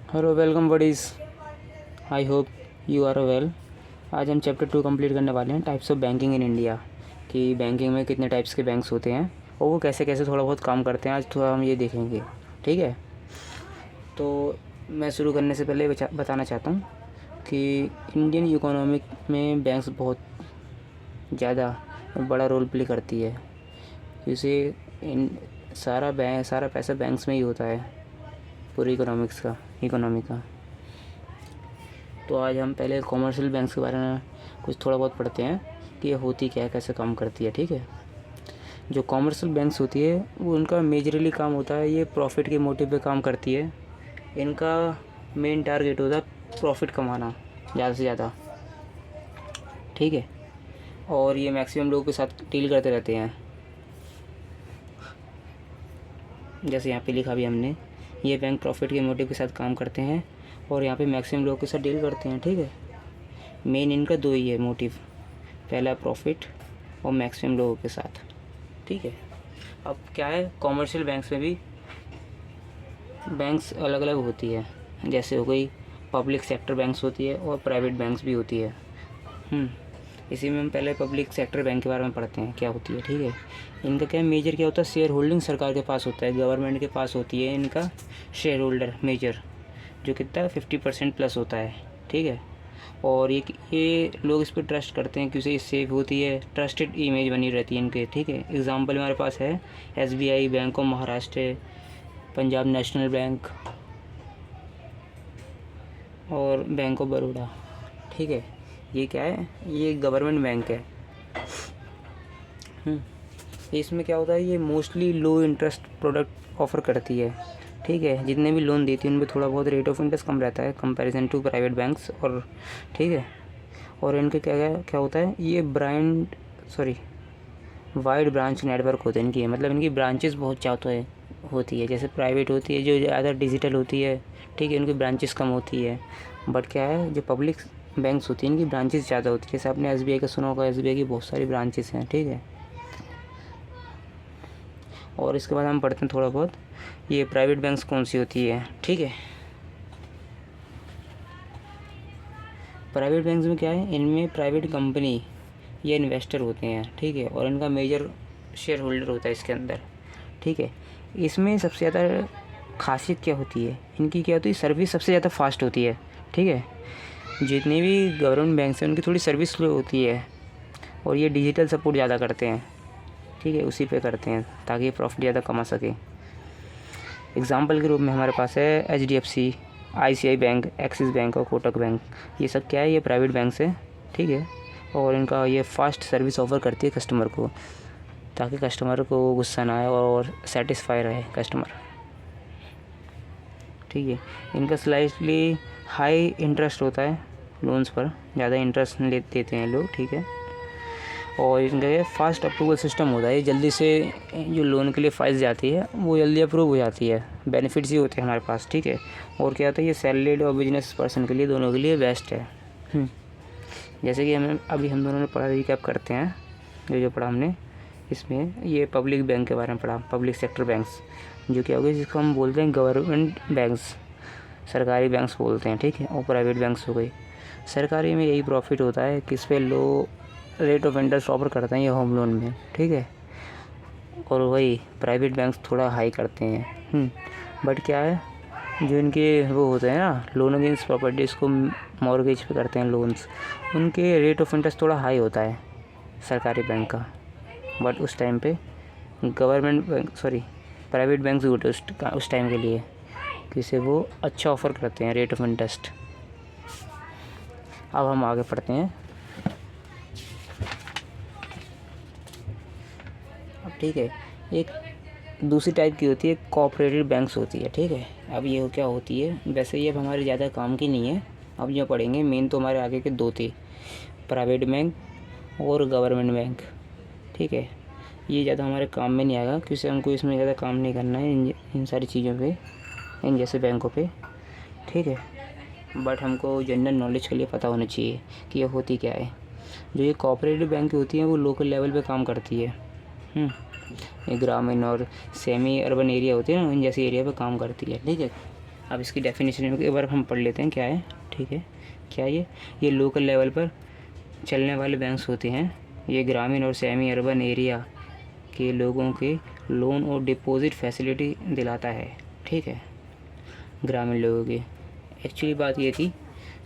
Hello welcome buddies. I hope you are well. आज हम chapter 2 complete करने वाले हैं, types of banking in India. कि बैंकिंग में कितने टाइप्स के बैंक्स होते हैं और वो कैसे कैसे थोड़ा बहुत काम करते हैं, आज थोड़ा हम ये देखेंगे। ठीक है, तो मैं शुरू करने से पहले बताना चाहता हूँ कि इंडियन इकोनॉमिक में बैंक्स बहुत ज़्यादा बड़ा रोल प्ले करती है। इसे इन सारा पैसा बैंक्स में ही होता है, पूरी इकोनॉमी का। तो आज हम पहले कॉमर्शियल बैंक्स के बारे में कुछ थोड़ा बहुत पढ़ते हैं कि ये होती क्या है, कैसे काम करती है। ठीक है, जो कॉमर्शियल बैंक्स होती है वो उनका मेजरली काम होता है, ये प्रॉफिट के मोटिव पे काम करती है। इनका मेन टारगेट होता है प्रॉफिट कमाना ज़्यादा से ज़्यादा। ठीक है, और ये मैक्सिमम लोगों के साथ डील करते रहते हैं। जैसे यहाँ पे लिखा भी हमने, ये बैंक प्रॉफिट के मोटिव के साथ काम करते हैं और यहाँ पे मैक्सिमम लोगों के साथ डील करते हैं। ठीक है, मेन इनका दो ही है मोटिव, पहला प्रॉफिट और मैक्सिमम लोगों के साथ। ठीक है, अब क्या है, कॉमर्शियल बैंक्स में भी बैंक्स अलग अलग होती है। जैसे हो गई पब्लिक सेक्टर बैंक्स होती है और प्राइवेट बैंक्स भी होती है। इसी में हम पहले पब्लिक सेक्टर बैंक के बारे में पढ़ते हैं क्या होती है। ठीक है, इनका क्या मेजर क्या होता है, शेयर होल्डिंग सरकार के पास होता है, गवर्नमेंट के पास होती है इनका शेयर होल्डर मेजर, जो कितना 50% प्लस होता है। ठीक है, और ये लोग इस पर ट्रस्ट करते हैं क्योंकि सेफ होती है, ट्रस्टेड इमेज बनी रहती है इनके। ठीक है, एग्जांपल हमारे पास है SBI, bank of Maharashtra, Punjab national bank और बैंक ऑफ बड़ौदा। ठीक है, ये क्या है, ये गवर्नमेंट बैंक है। इसमें क्या होता है, ये मोस्टली लो इंटरेस्ट प्रोडक्ट ऑफ़र करती है। ठीक है, जितने भी लोन देती है उनमें थोड़ा बहुत रेट ऑफ इंटरेस्ट कम रहता है कंपैरिजन टू प्राइवेट बैंक्स। और ठीक है, और इनके क्या होता है, ये वाइड ब्रांच नेटवर्क होते हैं इनकी, मतलब इनकी ब्रांचेस बहुत ज़्यादा होती है। जैसे प्राइवेट होती है जो ज़्यादा डिजिटल होती है। ठीक है, उनकी ब्रांचेस कम होती है। बट क्या है, जो पब्लिक बैंक्स होती हैं इनकी ब्रांचेस ज़्यादा होती है। जैसे आपने SBI का सुना होगा, SBI की बहुत सारी ब्रांचेस हैं। ठीक है, और इसके बाद हम पढ़ते हैं थोड़ा बहुत ये प्राइवेट बैंक्स कौन सी होती है। ठीक है, प्राइवेट बैंक्स में क्या है, इनमें प्राइवेट कंपनी या इन्वेस्टर होते हैं। ठीक है, और इनका मेजर शेयर होल्डर होता है इसके अंदर। ठीक है, इसमें सबसे ज़्यादा खासियत क्या होती है, इनकी क्या होती है, सर्विस सबसे ज़्यादा फास्ट होती है। ठीक है, जितनी भी गवर्नमेंट बैंक्स हैं उनकी थोड़ी सर्विस स्लो होती है और ये डिजिटल सपोर्ट ज़्यादा करते हैं। ठीक है, उसी पे करते हैं ताकि प्रॉफिट ज़्यादा कमा सके। एग्जाम्पल के रूप में हमारे पास है HDFC, ICI bank, axis bank और कोटक बैंक। ये सब क्या है, ये प्राइवेट बैंक्स है। ठीक है, और इनका ये फास्ट सर्विस ऑफ़र करती है कस्टमर को, ताकि कस्टमर को गुस्सा ना आए और सेटिस्फाई रहे कस्टमर। ठीक है, इनका स्लाइटली हाई इंटरेस्ट होता है लोन्स पर, ज़्यादा इंटरेस्ट देते हैं लोग। ठीक है, और इनका ये फास्ट अप्रूवल सिस्टम होता है, जल्दी से जो लोन के लिए फाइल जाती है वो जल्दी अप्रूव हो जाती है। बेनिफिट्स ही होते हैं हमारे पास। ठीक है, और क्या होता है, ये सैलरीड और बिजनेस पर्सन के लिए, दोनों के लिए बेस्ट है। जैसे कि हम दोनों ने पढ़ा, रिकैप करते हैं जो पढ़ा हमने। इसमें ये पब्लिक बैंक के बारे में पढ़ा, पब्लिक सेक्टर बैंक्स, जो क्या हो गए, जिसको हम बोलते हैं गवर्नमेंट बैंक्स, सरकारी बैंक्स बोलते हैं। ठीक है, और प्राइवेट बैंक्स हो गई। सरकारी में यही प्रॉफिट होता है कि इस पर लो रेट ऑफ इंटरेस्ट ऑफर करते हैं ये होम लोन में। ठीक है, और वही प्राइवेट बैंक्स थोड़ा हाई करते हैं। बट क्या है, जो इनके वो होते हैं ना, लोन अगेंस्ट प्रॉपर्टीज़ को मॉर्गेज पे करते हैं लोन्स, उनके रेट ऑफ इंटरेस्ट थोड़ा हाई होता है सरकारी बैंक का। बट उस टाइम पे प्राइवेट बैंक्स गुड उस टाइम के लिए, किसी वो अच्छा ऑफ़र करते हैं रेट ऑफ इंटरेस्ट। अब हम आगे पढ़ते हैं। अब ठीक है, एक दूसरी टाइप की होती है कोऑपरेटिव बैंक्स होती है। ठीक है, अब ये क्या होती है, वैसे ये अब हमारे ज़्यादा काम की नहीं है, अब जो पढ़ेंगे मेन तो हमारे आगे के दो थे, प्राइवेट बैंक और गवर्नमेंट बैंक। ठीक है, ये ज़्यादा हमारे काम में नहीं आएगा क्योंकि हमको इसमें ज़्यादा काम नहीं करना है इन सारी चीज़ों पे, इन जैसे बैंकों पे। ठीक है, बट हमको जनरल नॉलेज के लिए पता होना चाहिए कि ये होती क्या है। जो ये कोऑपरेटिव बैंक होती हैं वो लोकल लेवल पे काम करती है। ये ग्रामीण और सेमी अर्बन एरिया होती है ना, इन जैसे एरिया पे काम करती है। ठीक है, अब इसकी डेफिनेशन एक बार हम पढ़ लेते हैं क्या है, ठीक है। क्या ये लोकल लेवल पर चलने वाले बैंक्स होते हैं। ये ग्रामीण और सेमी अर्बन एरिया के लोगों के लोन और डिपॉजिट फैसिलिटी दिलाता है, ठीक है, ग्रामीण लोगों की। एक्चुअली बात ये थी,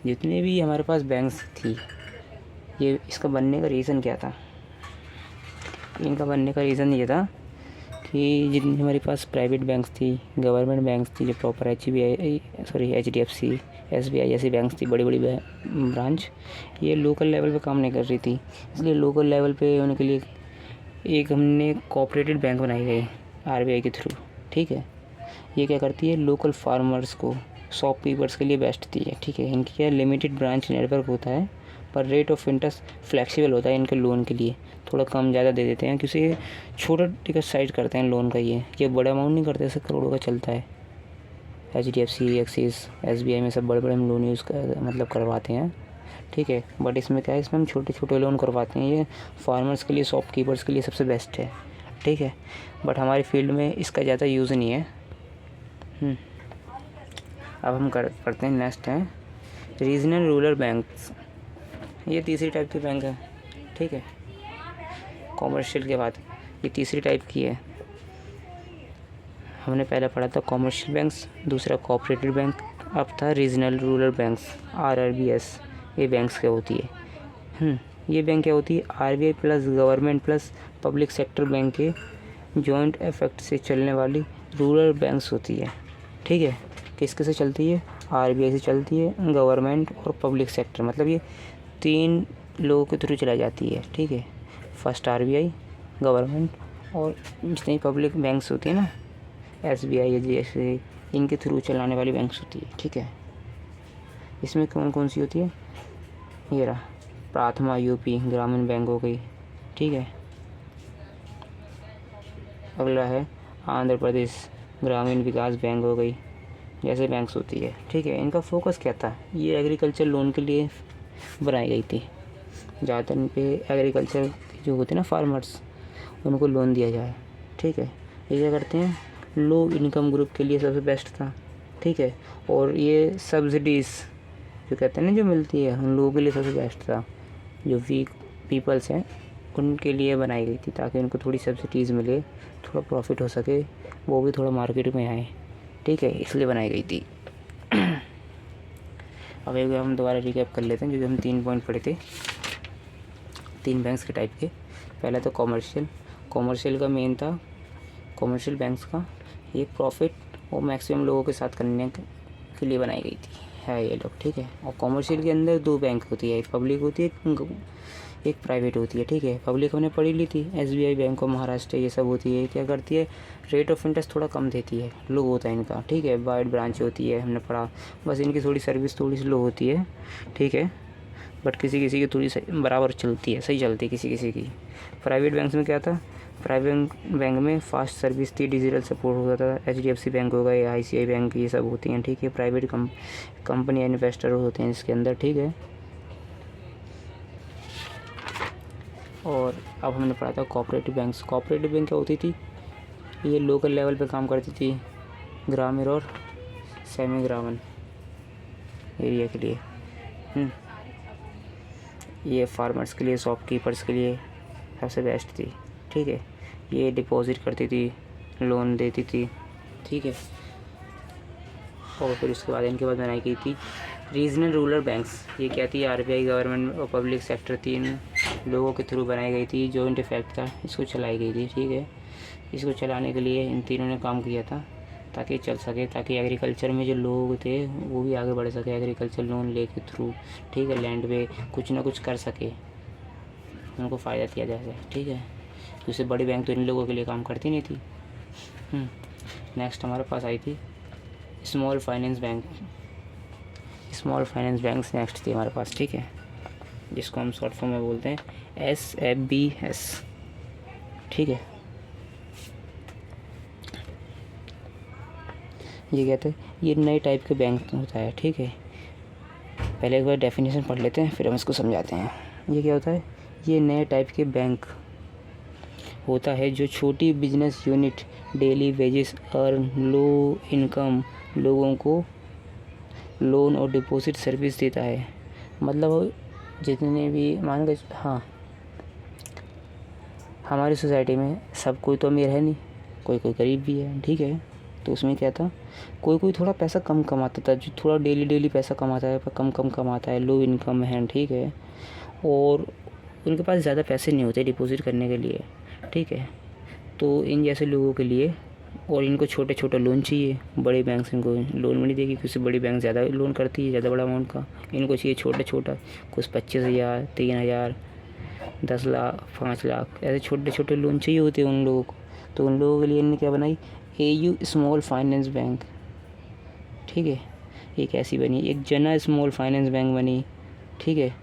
जितने भी हमारे पास बैंक्स थी, ये इसका बनने का रीज़न क्या था। इनका बनने का रीज़न ये था कि जितनी हमारे पास प्राइवेट बैंक्स थी, गवर्नमेंट बैंक्स थी, जो प्रॉपर HDFC, SBI ऐसी बैंक्स थी, बड़ी बड़ी ब्रांच, ये लोकल लेवल पे काम नहीं कर रही थी। इसलिए लोकल लेवल पे होने के लिए एक हमने कोऑपरेटिव बैंक बनाई गई RBI के थ्रू, ठीक है। ये क्या करती है, लोकल फार्मर्स को, शॉपकीपर्स के लिए बेस्ट थी है, ठीक है। इनकी क्या लिमिटेड ब्रांच नेटवर्क होता है, पर रेट ऑफ इंटरेस्ट फ्लेक्सिबल होता है इनके लोन के लिए, थोड़ा कम ज़्यादा दे देते हैं, क्योंकि ये छोटा टिकट साइज करते हैं लोन का। ये बड़ा अमाउंट नहीं करते, ऐसे करोड़ों का चलता है। HDFC, एक्सिस, SBI में सब बड़े बड़े हम लोन यूज़ कर करवाते हैं, ठीक है। बट इसमें क्या है, इसमें हम छोटे छोटे लोन करवाते हैं। ये फार्मर्स के लिए, शॉपकीपर्स के लिए सबसे बेस्ट है, ठीक है। बट हमारी फील्ड में इसका ज़्यादा यूज़ नहीं है। अब हम करते हैं, नेक्स्ट है रीजनल रूरल बैंक्स। ये तीसरी टाइप की बैंक है, ठीक है। कॉमर्शियल के बाद ये तीसरी टाइप की है। हमने पहले पढ़ा था कॉमर्शियल बैंक्स, दूसरा कोऑपरेटिव बैंक, अब था रीजनल रूरल बैंक्स, RRBS। ये बैंक्स क्या होती है, ये बैंक क्या होती है, RBI plus government plus public sector bank के जॉइंट इफेक्ट से चलने वाली रूरल बैंक्स होती है, ठीक है। किसके से चलती है, RBI से चलती है, गवर्नमेंट और पब्लिक सेक्टर, मतलब ये 3 लोगों के थ्रू चलाई जाती है, ठीक है। फर्स्ट RBI, गवर्नमेंट और जितनी पब्लिक बैंक्स होती है ना, SBI, HDFC, इनके थ्रू चलाने वाली बैंक्स होती है, ठीक है। इसमें कौन कौन सी होती है, ये रहा प्राथमा UP ग्रामीण बैंक हो गई, ठीक है। अगला है आंध्र प्रदेश ग्रामीण विकास बैंक हो गई, जैसे बैंक्स होती है, ठीक है। इनका फोकस क्या था, ये एग्रीकल्चर लोन के लिए बनाई गई थी। ज़्यादातर इन पे एग्रीकल्चर जो होते हैं ना फार्मर्स, उनको लोन दिया जाए, ठीक है। ये क्या करते हैं, लो इनकम ग्रुप के लिए सबसे बेस्ट था, ठीक है। और ये सब्सिडीज़ जो कहते हैं ना, जो मिलती है उन लोगों के लिए सबसे बेस्ट था। जो वीक पीपल्स हैं उनके लिए बनाई गई थी, ताकि उनको थोड़ी सब्सिडीज़ मिले, थोड़ा प्रॉफिट हो सके, वो भी थोड़ा मार्केट में आए, ठीक है, इसलिए बनाई गई थी। अब एक बार हम दोबारा रिकैप कर लेते हैं, जो हम 3 पॉइंट पढ़े थे, 3 बैंक्स के टाइप के। पहला तो कॉमर्शियल का मेन था, कॉमर्शियल बैंक्स का ये प्रॉफिट और मैक्सिमम लोगों के साथ करने के लिए बनाई गई थी है ये लोग, ठीक है। और कॉमर्शियल के अंदर 2 बैंक होती है, एक पब्लिक होती है, एक प्राइवेट होती है, ठीक है। पब्लिक हमने पढ़ी ली थी, SBI बैंक ऑफ महाराष्ट्र, ये सब होती है। क्या करती है, रेट ऑफ इंटरेस्ट थोड़ा कम देती है, लो होता है इनका, ठीक है। वाइड ब्रांच होती है, हमने पढ़ा, बस इनकी थोड़ी सर्विस थोड़ी सी लो होती है, ठीक है। बट किसी किसी की थोड़ी बराबर चलती है, सही चलती है किसी किसी की। प्राइवेट बैंक में क्या था, प्राइवेट बैंक में फास्ट सर्विस थी, डिजिटल सपोर्ट होता था। HDFC बैंक हो गए, ICI बैंक, ये सब होती हैं, ठीक है। प्राइवेट कंपनी इन्वेस्टर होते हैं इसके अंदर, ठीक है। और अब हमने पढ़ा था कोऑपरेटिव बैंक्स। कोऑपरेटिव बैंक क्या होती थी, ये लोकल लेवल पे काम करती थी, ग्रामीण और सेमी ग्रामीण एरिया के लिए। ये फार्मर्स के लिए, शॉपकीपर्स के लिए सबसे बेस्ट थी, ठीक है। ये डिपॉजिट करती थी, लोन देती थी, ठीक है। और फिर उसके बाद इनके बाद बनाई गई थी रीजनल रूरल बैंक्स। ये क्या थी, RBI, गवर्नमेंट और पब्लिक सेक्टर 3 लोगों के थ्रू बनाई गई थी, जॉइंट इफेक्ट था, इसको चलाई गई थी, ठीक है। इसको चलाने के लिए इन तीनों ने काम किया था, ताकि चल सके, ताकि एग्रीकल्चर में जो लोग थे वो भी आगे बढ़ सके, एग्रीकल्चर लोन ले के थ्रू, ठीक है। लैंड पे कुछ ना कुछ कर सके, उनको फ़ायदा दिया जाए, ठीक है। जैसे बड़ी बैंक तो इन लोगों के लिए काम करती नहीं थी। नेक्स्ट हमारे पास आई थी small finance bank. Small finance banks next थी हमारे पास, ठीक है, जिसको हम शॉर्ट फॉर्म में बोलते हैं SFBS, ठीक है। ये कहते हैं, ये नए टाइप के बैंक होता है, ठीक है। पहले एक बार डेफिनेशन पढ़ लेते हैं, फिर हम इसको समझाते हैं। ये क्या होता है, ये नए टाइप के बैंक होता है जो छोटी business unit daily wages earn low income लोगों को लोन और डिपॉजिट सर्विस देता है। मतलब जितने भी मान लो, हाँ, हमारी सोसाइटी में सब कोई तो अमीर है नहीं, कोई गरीब भी है, ठीक है। तो उसमें क्या था, कोई थोड़ा पैसा कम कमाता था, जो थोड़ा डेली पैसा कमाता है पर कम कमाता है, लो इनकम है, ठीक है, और उनके पास ज़्यादा पैसे नहीं होते डिपॉजिट करने के लिए, ठीक है। तो इन जैसे लोगों के लिए, और इनको छोटे लोन चाहिए, बड़े बैंक से इनको लोन नहीं देगी क्योंकि बड़ी बैंक ज़्यादा लोन करती है, ज़्यादा बड़ा अमाउंट का। इनको चाहिए छोटा, कुछ 25,000, 3,000, 10 लाख, 5 लाख, ऐसे छोटे लोन चाहिए होते हैं उन लोगों को। तो उन लोगों के लिए इन्होंने क्या बनाई, AU स्मॉल फाइनेंस बैंक, ठीक है। एक ऐसी बनी, एक जना स्मॉल फाइनेंस बैंक बनी, ठीक है।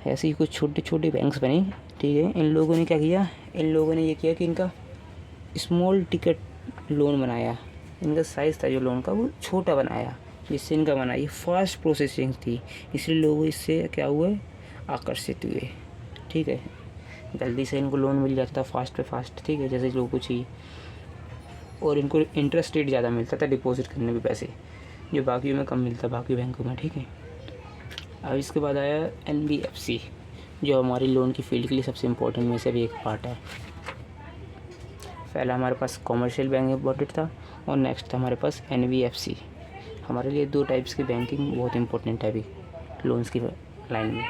ऐसे ही कुछ छोटे बैंक्स बनी, ठीक है। इन लोगों ने क्या किया, इन लोगों ने ये किया कि इनका स्मॉल टिकट लोन बनाया। इनका साइज़ था जो लोन का वो छोटा बनाया, जिससे इनका बना ये फास्ट प्रोसेसिंग थी, इसलिए लोग इससे क्या हुए, आकर्षित हुए, ठीक है। जल्दी से इनको लोन मिल जाता था, फास्ट पे फास्ट, ठीक है, जैसे लोगों को चाहिए। और इनको इंटरेस्ट रेट ज़्यादा मिलता था डिपॉजिट करने में पैसे, जो बाकियों में कम मिलता बाकी बैंकों में, ठीक है। अब इसके बाद आया NBFC, जो हमारी लोन की फील्ड के लिए सबसे इम्पोर्टेंट में से भी एक पार्ट है। पहला हमारे पास कॉमर्शियल बैंक इम्पोर्टेंट था और नेक्स्ट था हमारे पास NBFC। हमारे लिए दो टाइप्स की बैंकिंग बहुत इंपॉर्टेंट है अभी लोन्स की लाइन में।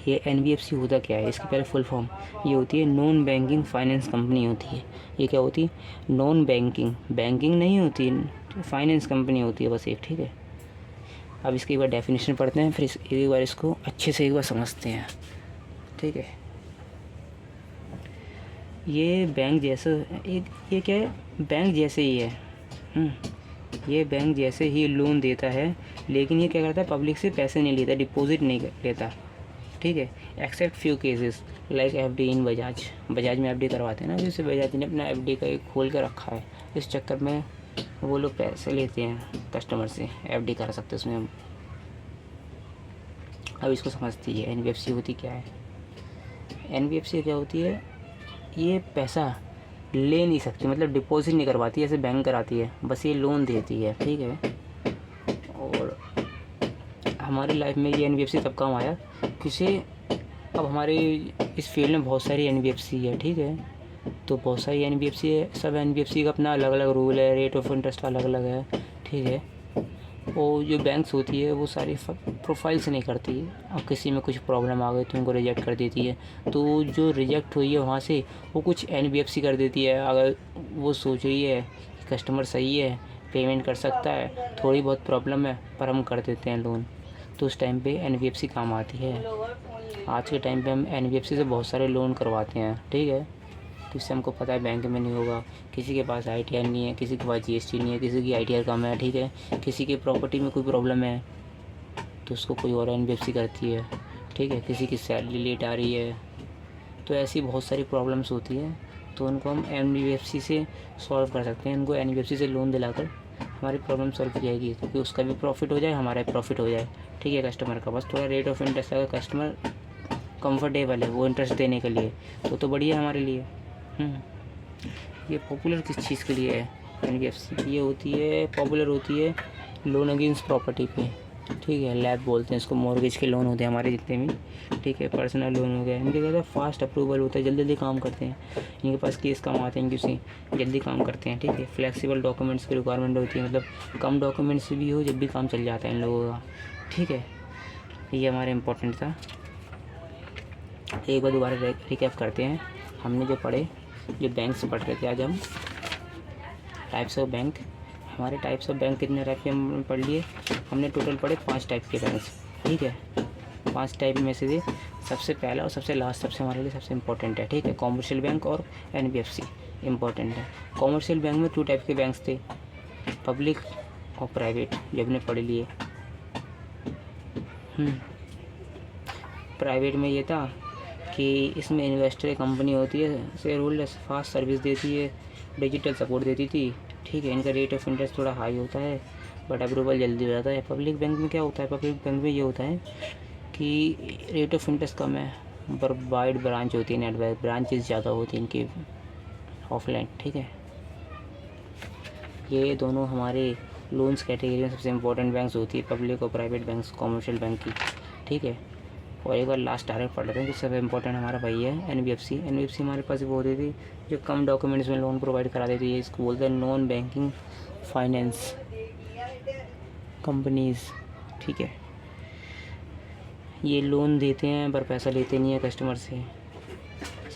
ये NBFC होता क्या है, इसकी पहले फुल फॉर्म ये होती है नॉन बैंकिंग फाइनेंस कंपनी होती है। ये क्या होती है, नॉन बैंकिंग नहीं होती, फाइनेंस कंपनी होती है बस एक, ठीक है। अब इसकी एक बार डेफिनेशन पढ़ते हैं, फिर एक बार इसको अच्छे से एक बार समझते हैं, ठीक है। ये बैंक जैसा ये क्या है, बैंक जैसे ही है, ये बैंक जैसे ही लोन देता है, लेकिन ये क्या करता है, पब्लिक से पैसे नहीं लेता, डिपॉजिट नहीं लेता, ठीक है। Except few cases like FD इन बजाज में FD करवाते हैं ना, जैसे बजाज ने अपना FD का एक खोल कर रखा है, इस चक्कर में वो लोग पैसे लेते हैं कस्टमर से, FD करा सकते हैं उसमें हम। अब इसको समझती है NBFC होती क्या है। NBFC क्या होती है, ये पैसा ले नहीं सकती, मतलब डिपॉजिट नहीं करवाती ऐसे बैंक कराती है, बस ये लोन देती है, ठीक है। और हमारी लाइफ में ये NBFC तब काम आया किसे, अब हमारे इस फील्ड में बहुत सारी NBFC है, ठीक है। तो बहुत सारी NBFC है, सब NBFC का अपना अलग अलग रूल है, रेट ऑफ इंटरेस्ट अलग अलग है, ठीक है। और जो बैंक्स होती है वो सारी प्रोफाइल से नहीं करती है, अब किसी में कुछ प्रॉब्लम आ गई तो उनको रिजेक्ट कर देती है। तो जो रिजेक्ट हुई है वहाँ से वो कुछ NBFC कर देती है, अगर वो सोच रही है कि कस्टमर सही है, पेमेंट कर सकता है, थोड़ी बहुत प्रॉब्लम है पर हम कर देते हैं लोन, तो उस टाइम पे NBFC काम आती है। आज के टाइम पे हम NBFC से बहुत सारे लोन करवाते हैं, ठीक है। तो इससे हमको पता है बैंक में नहीं होगा, किसी के पास ITR नहीं है, किसी के पास GST नहीं है, किसी की ITR कम है, ठीक है। किसी की प्रॉपर्टी में कोई प्रॉब्लम है तो उसको कोई और NBFC करती है, ठीक है। किसी की सैलरी लेट आ रही है, तो ऐसी बहुत सारी प्रॉब्लम्स होती है, तो उनको हम NBFC से सॉल्व कर सकते हैं। इनको NBFC से लोन दिलाकर हमारी प्रॉब्लम सॉल्व हो जाएगी, क्योंकि उसका भी प्रॉफिट हो जाए, हमारा भी प्रॉफिट हो जाए, ठीक है। कस्टमर का बस थोड़ा रेट ऑफ इंटरेस्ट अगर कस्टमर कंफर्टेबल है वो इंटरेस्ट देने के लिए तो बढ़िया है हमारे लिए। ये पॉपुलर किस चीज़ के लिए है NBFC, ये होती है पॉपुलर होती है लोन अगेंस्ट प्रॉपर्टी पे, ठीक है। लैब बोलते हैं इसको, मॉर्गेज के लोन होते हैं हमारे जितने भी, ठीक है। पर्सनल लोन हो गया, इनके कहते हैं फास्ट अप्रूवल होता है, जल्दी काम करते हैं, इनके पास केस कम आते हैं क्योंकि जल्दी काम करते हैं, ठीक है। फ्लेक्सिबल डॉक्यूमेंट्स की रिक्वायरमेंट होती है, मतलब कम डॉक्यूमेंट्स भी हो जब भी काम चल जाता है इन लोगों का, ठीक है। ये हमारा इम्पोर्टेंट था। एक बार दोबारा रिकैप करते हैं, हमने जो पढ़े, जो बैंक से पढ़ रहे थे आज हम, टाइप्स ऑफ बैंक। हमारे टाइप्स ऑफ बैंक कितने टाइप के हमने पढ़ लिए, हमने टोटल पढ़े 5 टाइप के बैंक्स, ठीक है। 5 टाइप में से सबसे पहला और सबसे लास्ट सबसे हमारे लिए सबसे इम्पोर्टेंट है, ठीक है। कॉमर्शियल बैंक और NBFC इम्पोर्टेंट है। कॉमर्शियल बैंक में 2 टाइप के बैंक्स थे, पब्लिक और प्राइवेट, जो हमने पढ़ लिए। प्राइवेट में ये था कि इसमें इन्वेस्टर कंपनी होती है, शेयर होल्डर्स, फास्ट सर्विस देती है, डिजिटल सपोर्ट देती थी, ठीक है। इनका रेट ऑफ इंटरेस्ट थोड़ा हाई होता है बट अप्रूवल जल्दी हो जाता है। पब्लिक बैंक में क्या होता है, पब्लिक बैंक में ये होता है कि रेट ऑफ इंटरेस्ट कम है पर वाइड ब्रांच होती है, नेटवर्क ब्रांचेस ज़्यादा होती हैं इनकी ऑफलाइन, ठीक है। ये दोनों हमारे लोन्स कैटेगरी में सबसे इम्पोर्टेंट बैंक्स होती है, पब्लिक और प्राइवेट बैंक्स, कॉमर्शियल बैंक की, ठीक है। और एक बार लास्ट टारगेट पढ़ लेते हैं, जो सबसे इम्पोर्टेंट हमारा वही है एनबीएफसी हमारे पास वो होती थी जो कम डॉक्यूमेंट्स में लोन प्रोवाइड करा देती है। इसको बोलते हैं नॉन बैंकिंग फाइनेंस कंपनीज़, ठीक है। ये लोन देते हैं पर पैसा लेते नहीं है कस्टमर से,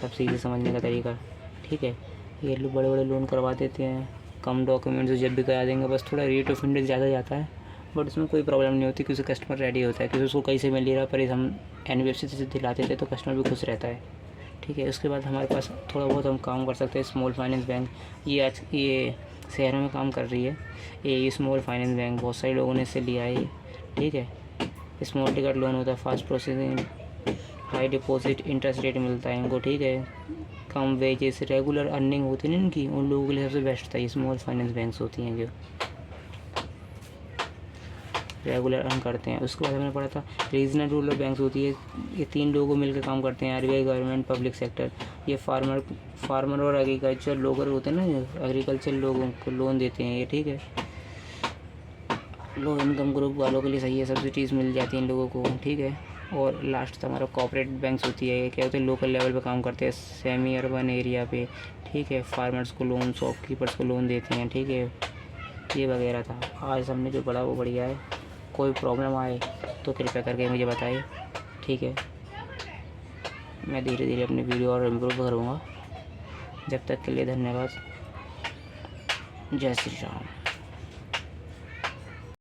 सब सीधे समझने का तरीका, ठीक है। ये लोग बड़े बड़े लोन करवा देते हैं, कम डॉक्यूमेंट्स जब भी करा देंगे, बस थोड़ा रेट ऑफ इंटरेस्ट ज़्यादा जाता है, बट उसमें कोई प्रॉब्लम नहीं होती क्योंकि कस्टमर रेडी होता है, क्योंकि उसको कहीं से मिल नहीं रहा, पर हम एनबीएफसी से दिलाते थे तो कस्टमर भी खुश रहता है, ठीक है। उसके बाद हमारे पास थोड़ा बहुत हम काम कर सकते हैं स्मॉल फाइनेंस बैंक। ये शहरों में काम कर रही है ये स्मॉल फाइनेंस बैंक, बहुत सारे लोगों ने इससे लिया है, ठीक है। स्मॉल टिकट लोन होता है, fast processing, high deposit interest rate मिलता है इनको, ठीक है। कम वेजेस, रेगुलर अर्निंग होती है ना इनकी, उन लोगों के लिए सबसे बेस्ट था ये स्मॉल फाइनेंस बैंक्स होती हैं जो रेगुलर अर्न करते हैं। उसके बाद हमने पढ़ा था रीजनल रूरल बैंक्स होती है, ये 3 लोगों मिलकर काम करते हैं, आरबीआई, गवर्नमेंट, पब्लिक सेक्टर। ये फार्मर और एग्रीकल्चर लोग होते हैं ना, एग्रीकल्चर लोगों को लोन देते हैं ये, ठीक है। लो इनकम ग्रुप वालों के लिए सही है, सब्सिडीज़ मिल जाती हैं इन लोगों को, ठीक है। और लास्ट हमारा कॉर्पोरेट बैंक्स होती है, क्या होते हैं लोकल लेवल पे काम करते हैं, सेमी अर्बन एरिया पे, ठीक है। फार्मर्स को लोन, शॉपकीपर्स को लोन देते हैं, ठीक है। ये वगैरह था आज हमने जो पढ़ा वो बढ़िया है। कोई प्रॉब्लम आए तो कृपया करके मुझे बताइए, ठीक है। मैं धीरे धीरे अपनी वीडियो और इम्प्रूव करूँगा। जब तक के लिए धन्यवाद। जय श्री राम।